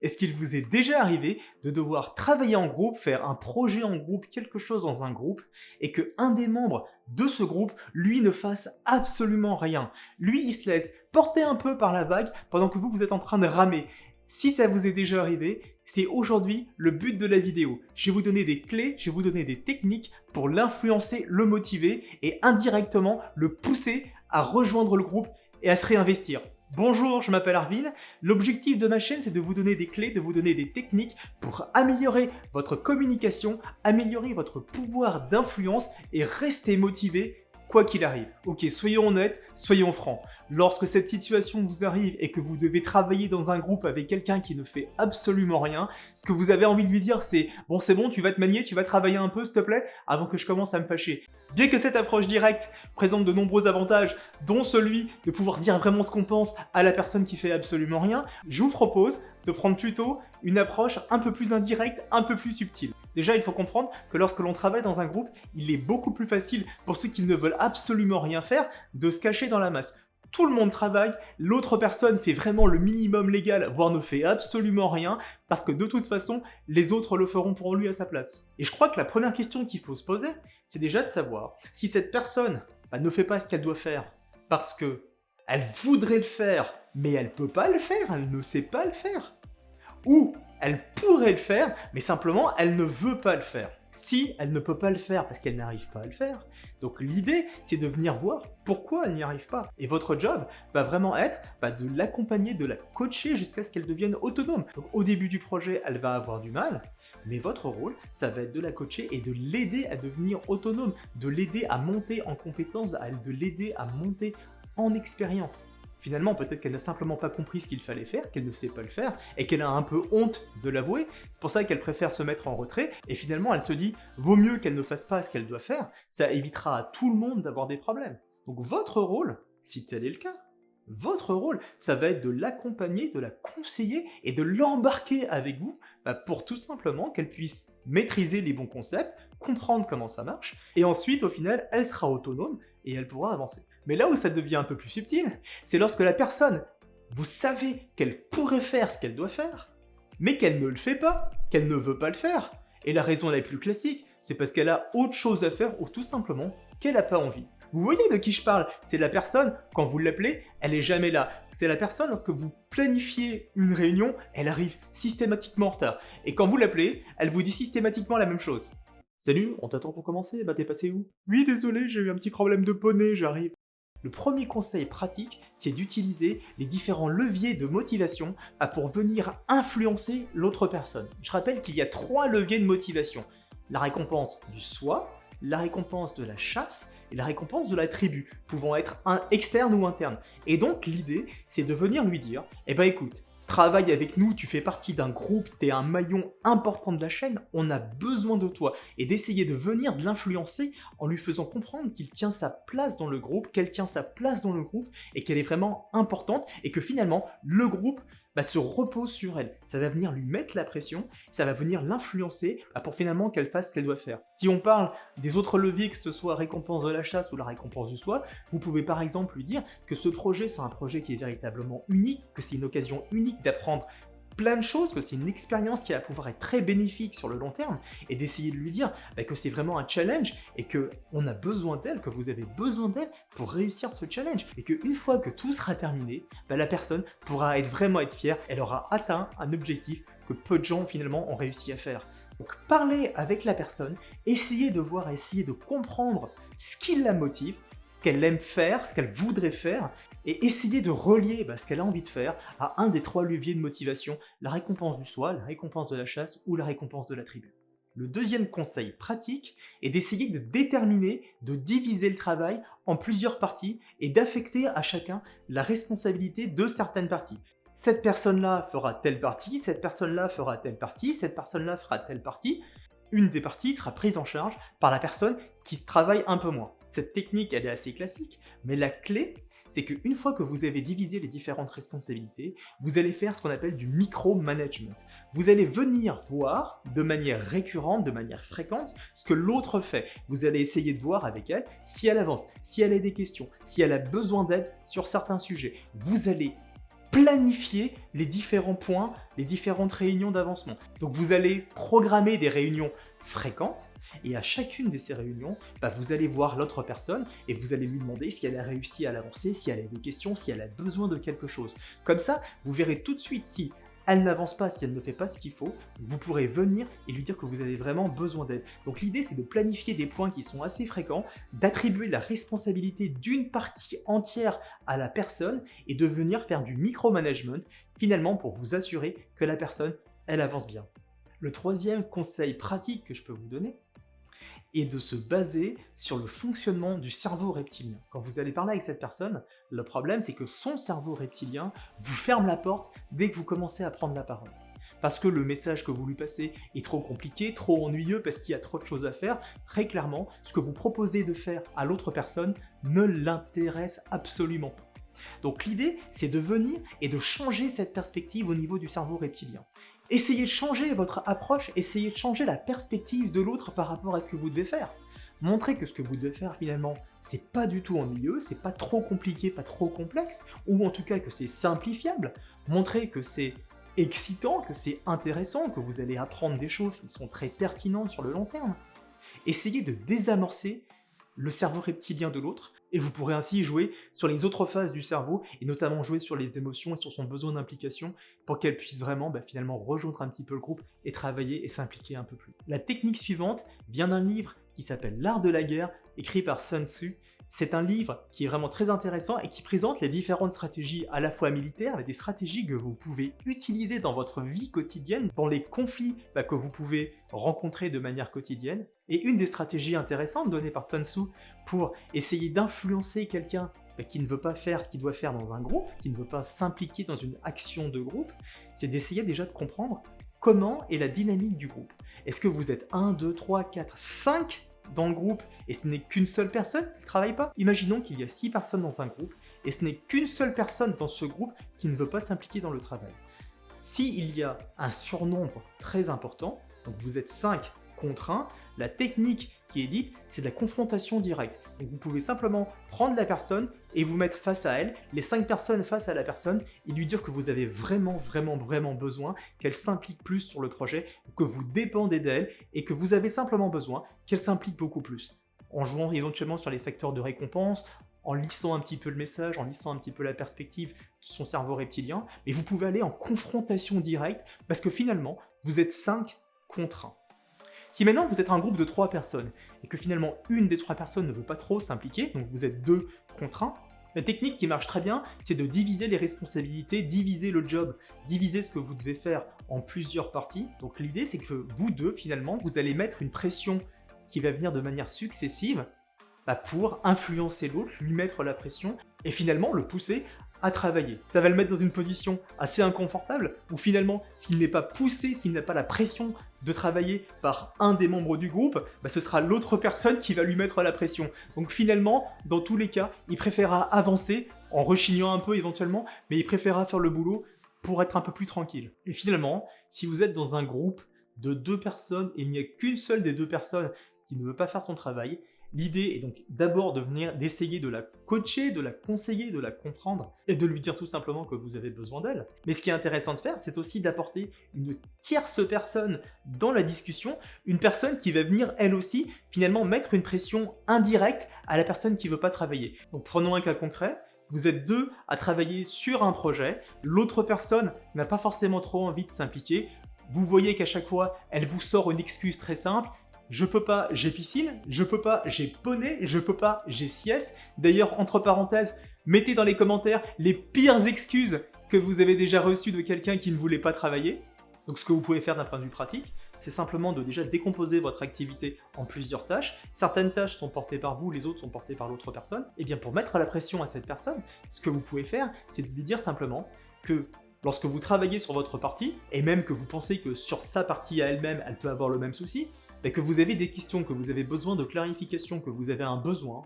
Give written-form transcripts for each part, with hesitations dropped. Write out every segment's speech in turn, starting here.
Est-ce qu'il vous est déjà arrivé de devoir travailler en groupe, faire un projet en groupe, quelque chose dans un groupe, et que un des membres de ce groupe, lui, ne fasse absolument rien? Lui, il se laisse porter un peu par la vague pendant que vous êtes en train de ramer. Si ça vous est déjà arrivé, c'est aujourd'hui le but de la vidéo. Je vais vous donner des clés, je vais vous donner des techniques pour l'influencer, le motiver et indirectement le pousser à rejoindre le groupe et à se réinvestir. Bonjour, je m'appelle Arvin. L'objectif de ma chaîne, c'est de vous donner des clés, de vous donner des techniques pour améliorer votre communication, améliorer votre pouvoir d'influence et rester motivé quoi qu'il arrive. Ok, soyons honnêtes, soyons francs. Lorsque cette situation vous arrive et que vous devez travailler dans un groupe avec quelqu'un qui ne fait absolument rien, ce que vous avez envie de lui dire c'est « Bon, c'est bon, tu vas te manier, tu vas travailler un peu, s'il te plaît, avant que je commence à me fâcher. » Bien que cette approche directe présente de nombreux avantages, dont celui de pouvoir dire vraiment ce qu'on pense à la personne qui fait absolument rien, je vous propose de prendre plutôt une approche un peu plus indirecte, un peu plus subtile. Déjà, il faut comprendre que lorsque l'on travaille dans un groupe, il est beaucoup plus facile pour ceux qui ne veulent absolument rien faire de se cacher dans la masse. Tout le monde travaille, l'autre personne fait vraiment le minimum légal, voire ne fait absolument rien, parce que de toute façon, les autres le feront pour lui à sa place. Et je crois que la première question qu'il faut se poser, c'est déjà de savoir si cette personne ne fait pas ce qu'elle doit faire, parce que elle voudrait le faire, mais elle peut pas le faire, elle ne sait pas le faire. Ou elle pourrait le faire, mais simplement elle ne veut pas le faire. Si elle ne peut pas le faire parce qu'elle n'arrive pas à le faire, donc l'idée c'est de venir voir pourquoi elle n'y arrive pas. Et votre job va vraiment être de l'accompagner, de la coacher jusqu'à ce qu'elle devienne autonome. Donc au début du projet, elle va avoir du mal, mais votre rôle, ça va être de la coacher et de l'aider à devenir autonome, de l'aider à monter en compétences, de l'aider à monter en expérience. Finalement, peut-être qu'elle n'a simplement pas compris ce qu'il fallait faire, qu'elle ne sait pas le faire, et qu'elle a un peu honte de l'avouer. C'est pour ça qu'elle préfère se mettre en retrait, et finalement elle se dit « vaut mieux qu'elle ne fasse pas ce qu'elle doit faire, ça évitera à tout le monde d'avoir des problèmes ». Donc votre rôle, si tel est le cas, votre rôle, ça va être de l'accompagner, de la conseiller et de l'embarquer avec vous pour tout simplement qu'elle puisse maîtriser les bons concepts, comprendre comment ça marche, et ensuite, au final, elle sera autonome et elle pourra avancer. Mais là où ça devient un peu plus subtil, c'est lorsque la personne, vous savez qu'elle pourrait faire ce qu'elle doit faire, mais qu'elle ne le fait pas, qu'elle ne veut pas le faire. Et la raison la plus classique, c'est parce qu'elle a autre chose à faire ou tout simplement qu'elle n'a pas envie. Vous voyez de qui je parle? C'est la personne, quand vous l'appelez, elle est jamais là. C'est la personne, lorsque vous planifiez une réunion, elle arrive systématiquement en retard. Et quand vous l'appelez, elle vous dit systématiquement la même chose. Salut, on t'attend pour commencer, t'es passé où? Oui, désolé, j'ai eu un petit problème de poney, j'arrive. Le premier conseil pratique, c'est d'utiliser les différents leviers de motivation pour venir influencer l'autre personne. Je rappelle qu'il y a 3 leviers de motivation. La récompense du soi, la récompense de la chasse et la récompense de la tribu, pouvant être externe ou interne. Et donc l'idée, c'est de venir lui dire « Eh ben écoute, travaille avec nous, tu fais partie d'un groupe, tu es un maillon important de la chaîne, on a besoin de toi. » Et d'essayer de venir de l'influencer en lui faisant comprendre qu'il tient sa place dans le groupe, qu'elle tient sa place dans le groupe et qu'elle est vraiment importante et que finalement, le groupe se repose sur elle. Ça va venir lui mettre la pression, ça va venir l'influencer pour finalement qu'elle fasse ce qu'elle doit faire. Si on parle des autres leviers, que ce soit récompense de la chasse ou la récompense du soi, vous pouvez par exemple lui dire que ce projet, c'est un projet qui est véritablement unique, que c'est une occasion unique d'apprendre plein de choses, que c'est une expérience qui va pouvoir être très bénéfique sur le long terme, et d'essayer de lui dire que c'est vraiment un challenge, et qu'on a besoin d'elle, que vous avez besoin d'elle pour réussir ce challenge, et qu'une fois que tout sera terminé, la personne pourra vraiment être fière, elle aura atteint un objectif que peu de gens finalement ont réussi à faire. Donc parlez avec la personne, essayez de voir, essayez de comprendre ce qui la motive, ce qu'elle aime faire, ce qu'elle voudrait faire, et essayer de relier ce qu'elle a envie de faire à un des 3 leviers de motivation, la récompense du soi, la récompense de la chasse ou la récompense de la tribu. Le deuxième conseil pratique est d'essayer de déterminer, de diviser le travail en plusieurs parties et d'affecter à chacun la responsabilité de certaines parties. Cette personne-là fera telle partie, cette personne-là fera telle partie, cette personne-là fera telle partie. Une des parties sera prise en charge par la personne qui travaille un peu moins. Cette technique, elle est assez classique, mais la clé, c'est qu'une fois que vous avez divisé les différentes responsabilités, vous allez faire ce qu'on appelle du micro-management. Vous allez venir voir de manière récurrente, de manière fréquente, ce que l'autre fait. Vous allez essayer de voir avec elle si elle avance, si elle a des questions, si elle a besoin d'aide sur certains sujets. Vous allez planifier les différents points, les différentes réunions d'avancement. Donc vous allez programmer des réunions fréquentes, et à chacune de ces réunions, vous allez voir l'autre personne et vous allez lui demander si elle a réussi à l'avancer, si elle a des questions, si elle a besoin de quelque chose. Comme ça, vous verrez tout de suite si elle n'avance pas, si elle ne fait pas ce qu'il faut, vous pourrez venir et lui dire que vous avez vraiment besoin d'aide. Donc l'idée, c'est de planifier des points qui sont assez fréquents, d'attribuer la responsabilité d'une partie entière à la personne et de venir faire du micromanagement, finalement pour vous assurer que la personne, elle avance bien. Le troisième conseil pratique que je peux vous donner est de se baser sur le fonctionnement du cerveau reptilien. Quand vous allez parler avec cette personne, le problème c'est que son cerveau reptilien vous ferme la porte dès que vous commencez à prendre la parole. Parce que le message que vous lui passez est trop compliqué, trop ennuyeux, parce qu'il y a trop de choses à faire, très clairement, ce que vous proposez de faire à l'autre personne ne l'intéresse absolument pas. Donc l'idée, c'est de venir et de changer cette perspective au niveau du cerveau reptilien. Essayez de changer votre approche, essayez de changer la perspective de l'autre par rapport à ce que vous devez faire. Montrez que ce que vous devez faire finalement, c'est pas du tout ennuyeux, c'est pas trop compliqué, pas trop complexe, ou en tout cas que c'est simplifiable. Montrez que c'est excitant, que c'est intéressant, que vous allez apprendre des choses qui sont très pertinentes sur le long terme. Essayez de désamorcer le cerveau reptilien de l'autre, et vous pourrez ainsi jouer sur les autres phases du cerveau, et notamment jouer sur les émotions et sur son besoin d'implication, pour qu'elle puisse vraiment finalement rejoindre un petit peu le groupe et travailler et s'impliquer un peu plus. La technique suivante vient d'un livre qui s'appelle L'Art de la guerre, écrit par Sun Tzu. C'est un livre qui est vraiment très intéressant et qui présente les différentes stratégies à la fois militaires, mais des stratégies que vous pouvez utiliser dans votre vie quotidienne, dans les conflits que vous pouvez rencontrer de manière quotidienne. Et une des stratégies intéressantes données par Sun Tzu pour essayer d'influencer quelqu'un qui ne veut pas faire ce qu'il doit faire dans un groupe, qui ne veut pas s'impliquer dans une action de groupe, c'est d'essayer déjà de comprendre comment est la dynamique du groupe. Est-ce que vous êtes 1, 2, 3, 4, 5 dans le groupe et ce n'est qu'une seule personne qui ne travaille pas? Imaginons qu'il y a 6 personnes dans un groupe et ce n'est qu'une seule personne dans ce groupe qui ne veut pas s'impliquer dans le travail. S'il y a un surnombre très important, donc vous êtes 5 contre 1, la technique qui est dite, c'est de la confrontation directe. Donc vous pouvez simplement prendre la personne et vous mettre face à elle, les 5 personnes face à la personne, et lui dire que vous avez vraiment besoin qu'elle s'implique plus sur le projet, que vous dépendez d'elle, et que vous avez simplement besoin qu'elle s'implique beaucoup plus. En jouant éventuellement sur les facteurs de récompense, en lissant un petit peu le message, en lissant un petit peu la perspective de son cerveau reptilien, mais vous pouvez aller en confrontation directe, parce que finalement, vous êtes 5 contre 1. Si maintenant vous êtes un groupe de 3 personnes, et que finalement une des 3 personnes ne veut pas trop s'impliquer, donc vous êtes 2 contre 1, la technique qui marche très bien, c'est de diviser les responsabilités, diviser le job, diviser ce que vous devez faire en plusieurs parties. Donc l'idée c'est que vous deux, finalement, vous allez mettre une pression qui va venir de manière successive pour influencer l'autre, lui mettre la pression, et finalement le pousser à travailler. Ça va le mettre dans une position assez inconfortable, où finalement, s'il n'est pas poussé, s'il n'a pas la pression de travailler par un des membres du groupe, ce sera l'autre personne qui va lui mettre la pression. Donc finalement, dans tous les cas, il préférera avancer, en rechignant un peu éventuellement, mais il préférera faire le boulot pour être un peu plus tranquille. Et finalement, si vous êtes dans un groupe de 2 personnes, et il n'y a qu'une seule des 2 personnes qui ne veut pas faire son travail, l'idée est donc d'abord d'essayer de la coacher, de la conseiller, de la comprendre et de lui dire tout simplement que vous avez besoin d'elle. Mais ce qui est intéressant de faire, c'est aussi d'apporter une tierce personne dans la discussion, une personne qui va venir elle aussi finalement mettre une pression indirecte à la personne qui ne veut pas travailler. Donc prenons un cas concret. Vous êtes 2 à travailler sur un projet, l'autre personne n'a pas forcément trop envie de s'impliquer. Vous voyez qu'à chaque fois, elle vous sort une excuse très simple. Je peux pas, j'ai piscine, je peux pas, j'ai poney, je peux pas, j'ai sieste. D'ailleurs, entre parenthèses, mettez dans les commentaires les pires excuses que vous avez déjà reçues de quelqu'un qui ne voulait pas travailler. Donc ce que vous pouvez faire d'un point de vue pratique, c'est simplement de déjà décomposer votre activité en plusieurs tâches. Certaines tâches sont portées par vous, les autres sont portées par l'autre personne. Et bien pour mettre la pression à cette personne, ce que vous pouvez faire, c'est de lui dire simplement que lorsque vous travaillez sur votre partie, et même que vous pensez que sur sa partie à elle-même, elle peut avoir le même souci, que vous avez des questions, que vous avez besoin de clarification, que vous avez un besoin,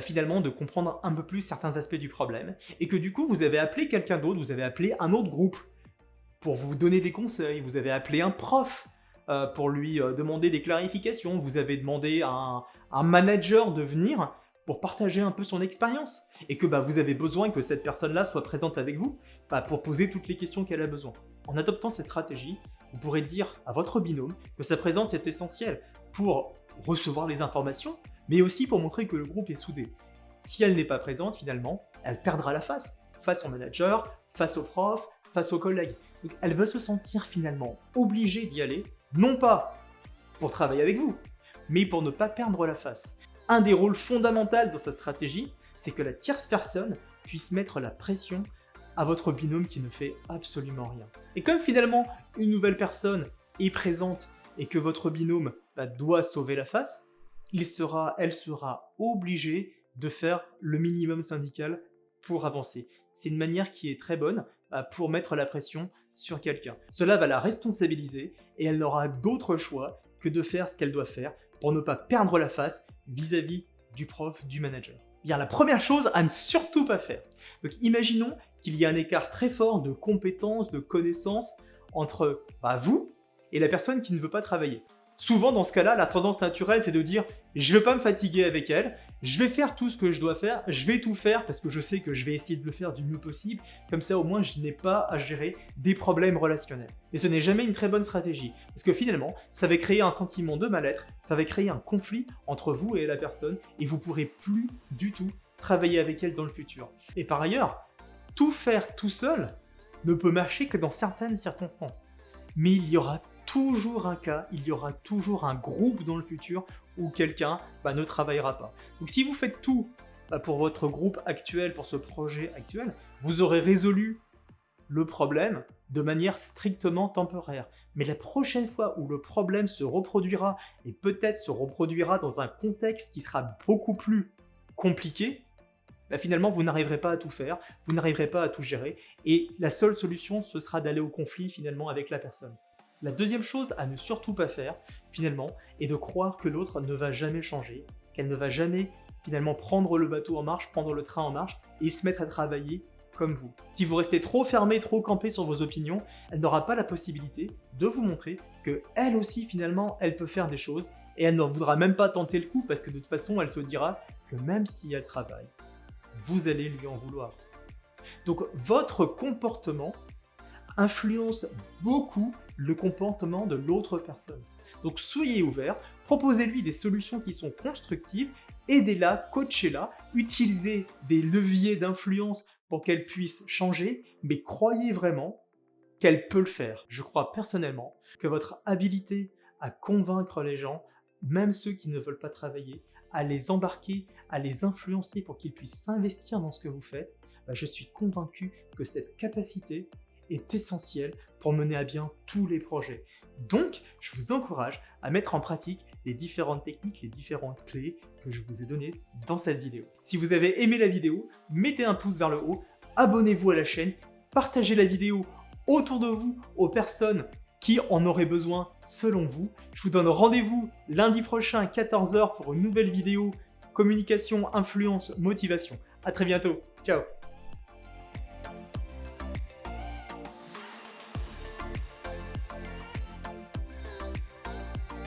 finalement de comprendre un peu plus certains aspects du problème, et que du coup vous avez appelé quelqu'un d'autre, vous avez appelé un autre groupe pour vous donner des conseils, vous avez appelé un prof pour lui demander des clarifications, vous avez demandé à un manager de venir pour partager un peu son expérience et que vous avez besoin que cette personne-là soit présente avec vous pour poser toutes les questions qu'elle a besoin. En adoptant cette stratégie, vous pourrez dire à votre binôme que sa présence est essentielle pour recevoir les informations, mais aussi pour montrer que le groupe est soudé. Si elle n'est pas présente, finalement, elle perdra la face au manager, face au prof, face aux collègues. Donc elle va se sentir finalement obligée d'y aller, non pas pour travailler avec vous, mais pour ne pas perdre la face. Un des rôles fondamentaux dans sa stratégie, c'est que la tierce personne puisse mettre la pression à votre binôme qui ne fait absolument rien. Et comme finalement une nouvelle personne est présente et que votre binôme doit sauver la face, elle sera obligée de faire le minimum syndical pour avancer. C'est une manière qui est très bonne pour mettre la pression sur quelqu'un. Cela va la responsabiliser et elle n'aura d'autre choix que de faire ce qu'elle doit faire pour ne pas perdre la face vis-à-vis du prof, du manager. Bien, la première chose à ne surtout pas faire. Donc imaginons qu'il y a un écart très fort de compétences, de connaissances entre vous et la personne qui ne veut pas travailler. Souvent, dans ce cas-là, la tendance naturelle, c'est de dire « je ne vais pas me fatiguer avec elle, je vais faire tout ce que je dois faire, je vais tout faire parce que je sais que je vais essayer de le faire du mieux possible, comme ça au moins je n'ai pas à gérer des problèmes relationnels. » Et ce n'est jamais une très bonne stratégie, parce que finalement, ça va créer un sentiment de mal-être, ça va créer un conflit entre vous et la personne, et vous ne pourrez plus du tout travailler avec elle dans le futur. Et par ailleurs, tout faire tout seul ne peut marcher que dans certaines circonstances. Mais il y aura toujours un cas, il y aura toujours un groupe dans le futur où quelqu'un ne travaillera pas. Donc si vous faites tout pour votre groupe actuel, pour ce projet actuel, vous aurez résolu le problème de manière strictement temporaire. Mais la prochaine fois où le problème se reproduira, et peut-être se reproduira dans un contexte qui sera beaucoup plus compliqué, finalement vous n'arriverez pas à tout faire, vous n'arriverez pas à tout gérer, et la seule solution ce sera d'aller au conflit finalement avec la personne. La deuxième chose à ne surtout pas faire, finalement, est de croire que l'autre ne va jamais changer, qu'elle ne va jamais, finalement, prendre le bateau en marche, prendre le train en marche, et se mettre à travailler comme vous. Si vous restez trop fermé, trop campé sur vos opinions, elle n'aura pas la possibilité de vous montrer que elle aussi, finalement, elle peut faire des choses, et elle ne voudra même pas tenter le coup, parce que de toute façon, elle se dira que même si elle travaille, vous allez lui en vouloir. Donc, votre comportement influence beaucoup le comportement de l'autre personne. Donc soyez ouverts, proposez-lui des solutions qui sont constructives, aidez-la, coachez-la, utilisez des leviers d'influence pour qu'elle puisse changer, mais croyez vraiment qu'elle peut le faire. Je crois personnellement que votre habilité à convaincre les gens, même ceux qui ne veulent pas travailler, à les embarquer, à les influencer pour qu'ils puissent s'investir dans ce que vous faites, je suis convaincu que cette capacité est essentiel pour mener à bien tous les projets. Donc, je vous encourage à mettre en pratique les différentes techniques, les différentes clés que je vous ai données dans cette vidéo. Si vous avez aimé la vidéo, mettez un pouce vers le haut, abonnez-vous à la chaîne, partagez la vidéo autour de vous aux personnes qui en auraient besoin selon vous. Je vous donne rendez-vous lundi prochain à 14 h pour une nouvelle vidéo communication, influence, motivation. À très bientôt. Ciao.